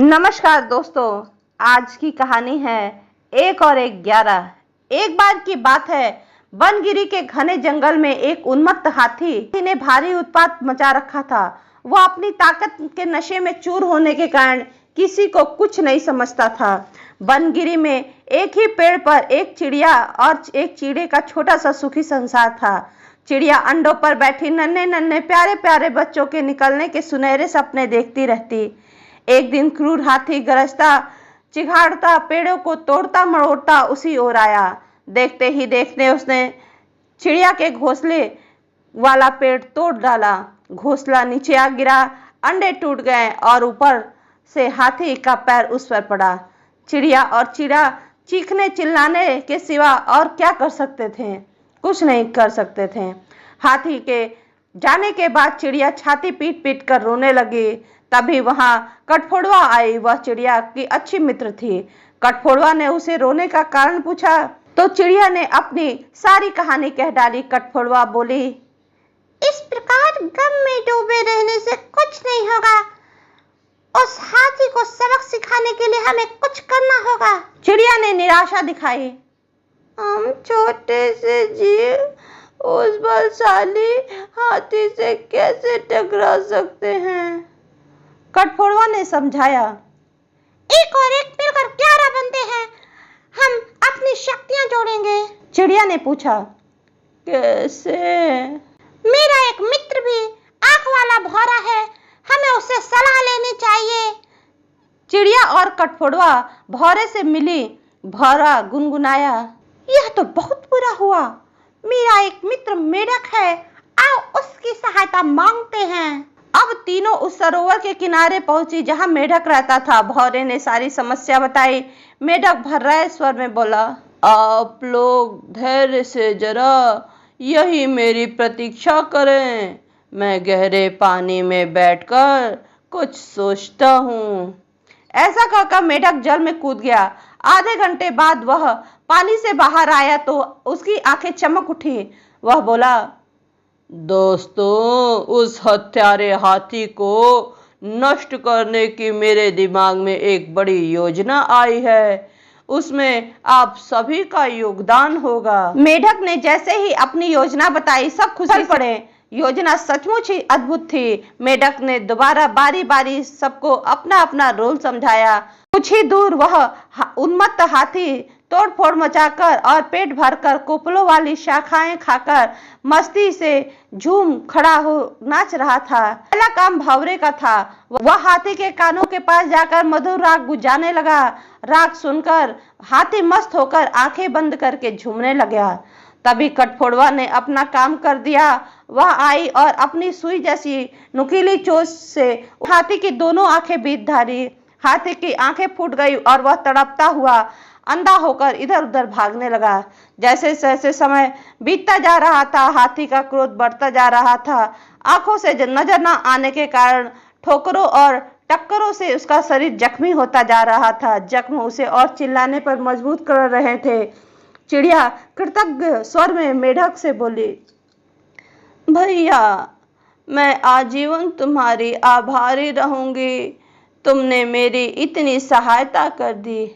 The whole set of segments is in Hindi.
नमस्कार दोस्तों, आज की कहानी है 1 और 1 11। एक बार की बात है, बनगिरी के घने जंगल में एक उन्मत्त हाथी ने भारी उत्पात मचा रखा था। वह अपनी ताकत के नशे में चूर होने के कारण किसी को कुछ नहीं समझता था। बनगिरी में एक ही पेड़ पर एक चिड़िया और एक चीड़े का छोटा सा सुखी संसार था। चिड़िया अंडों पर बैठी नन्हे नन्हे प्यारे प्यारे बच्चों के निकलने के सुनहरे सपने देखती रहती। एक दिन क्रूर हाथी गरजता चिघाड़ता पेड़ों को तोड़ता मरोड़ता उसी ओर आया। देखते ही देखते उसने चिड़िया के घोंसले वाला पेड़ तोड़ डाला। घोंसला नीचे आ गिरा, अंडे टूट गए और ऊपर से हाथी का पैर उस पर पड़ा। चिड़िया और चिड़ा चीखने चिल्लाने के सिवा और क्या कर सकते थे? कुछ नहीं कर सकते थे। हाथी के जाने के बाद चिड़िया छाती पीट पीट कर रोने लगी। तभी वहां कठफोड़वा आई। वह चिड़िया की अच्छी मित्र थी। कठफोड़वा ने उसे रोने का कारण पूछा तो चिड़िया ने अपनी सारी कहानी कह डाली। कठफोड़वा बोली, इस प्रकार गम में डूबे रहने से कुछ नहीं होगा। उस हाथी को सबक सिखाने के लिए हमें कुछ करना होगा। चिड़िया ने निराशा दिखाई। हम छोटे से जीव उस बलशाली हाथी से कैसे टकरा सकते हैं? कठफोड़वा ने समझाया। 1 और 1 मिलकर 11 बनते हैं। हम अपनी शक्तियां जोड़ेंगे। चिड़िया ने पूछा, कैसे? मेरा एक मित्र भी आंख वाला भौरा है, हमें उससे सलाह लेनी चाहिए। चिड़िया और कठफोड़वा भौरे से मिली। भौरा गुनगुनाया, यह तो बहुत बुरा हुआ। मेरा एक मित्र मेढक है, आओ उसकी सहायता मांगते हैं। अब तीनों उस सरोवर के किनारे पहुंची जहां मेढक रहता था। भौरे ने सारी समस्या बताई। मेढक भर्राए स्वर में बोला, आप लोग धैर्य से जरा यही मेरी प्रतीक्षा करें। मैं गहरे पानी में बैठकर कुछ सोचता हूँ। ऐसा कहकर मेढक जल में कूद गया। आधे घंटे बाद वह पानी से बाहर आया तो उसकी आंखें चमक उठी। वह बोला, दोस्तों, उस हत्यारे हाथी को नष्ट करने की मेरे दिमाग में एक बड़ी योजना आई है। उसमें आप सभी का योगदान होगा। मेढक ने जैसे ही अपनी योजना बताई, सब खुशी पड़े। योजना सचमुच ही अद्भुत थी। मेढक ने दोबारा बारी बारी सबको अपना अपना रोल समझाया। कुछ ही दूर वह उन्मत्त हाथी तोड़फोड़ मचाकर और पेट भरकर कोपलों वाली शाखाएं खाकर मस्ती से झूम खड़ा हो नाच रहा था। पहला काम भंवरे का था। वह हाथी के कानों के पास जाकर मधुर राग गुजाने लगा। राग सुनकर हाथी मस्त होकर आंखें बंद करके झूमने लगा। तभी कठफोड़वा ने अपना काम कर दिया। वह आई और अपनी सुई जैसी नुकीली चोंच से हाथी की दोनों आंखें बीत धारी। हाथी की आंखें फूट गई और वह तड़पता हुआ अंधा होकर इधर उधर भागने लगा। जैसे जैसे समय बीतता जा रहा था, हाथी का क्रोध बढ़ता जा रहा था। आंखों से नजर न आने के कारण ठोकरों और टक्करों से उसका शरीर जख्मी होता जा रहा था। जख्म उसे और चिल्लाने पर मजबूर कर रहे थे। चिड़िया कृतज्ञ स्वर में मेढक से बोली, भैया, मैं आजीवन तुम्हारी आभारी रहूंगी। तुमने मेरी इतनी सहायता कर दी।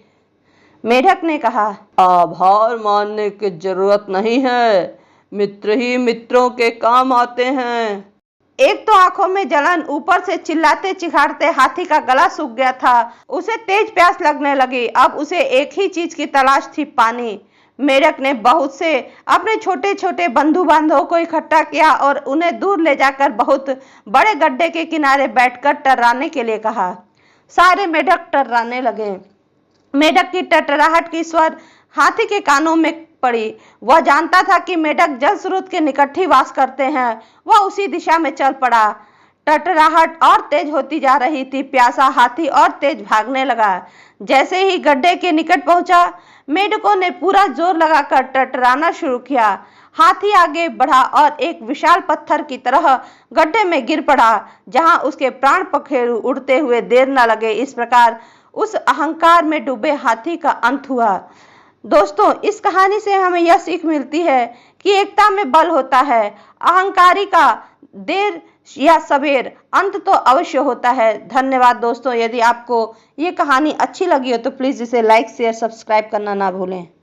मेढक ने कहा, आभार मानने की जरूरत नहीं है। मित्र ही मित्रों के काम आते हैं। एक तो आंखों में जलन, ऊपर से चिल्लाते चिघाड़ते हाथी का गला सूख गया था। उसे तेज प्यास लगने लगी। अब उसे एक ही चीज की तलाश थी, पानी। मेढक ने बहुत से अपने छोटे छोटे बंधु बांधवों को इकट्ठा किया और उन्हें दूर ले जाकर बहुत बड़े गड्ढे के किनारे बैठकर टर्राने के लिए कहा। सारे मेढक टर्राने लगे। मेढक की टटराहट की स्वर हाथी के कानों में पड़ी। वह जानता था कि मेढक जल स्रोत के निकट ही वास करते हैं। वह उसी दिशा में चल पड़ा। टटराहट और तेज होती जा रही थी। प्यासा हाथी और तेज भागने लगा। जैसे ही गड्ढे के निकट पहुंचा, मेढकों ने पूरा जोर लगाकर टटराना शुरू किया। हाथी आगे बढ़ा और एक विशाल पत्थर की तरह गड्ढे में गिर पड़ा, जहां उसके प्राण पखेरु उड़ते हुए देर न लगे। इस प्रकार उस अहंकार में डूबे हाथी का अंत हुआ। दोस्तों, इस कहानी से हमें यह सीख मिलती है कि एकता में बल होता है। अहंकारी का देर या सवेर अंत तो अवश्य होता है। धन्यवाद दोस्तों। यदि आपको ये कहानी अच्छी लगी हो तो प्लीज़ इसे लाइक शेयर सब्सक्राइब करना ना भूलें।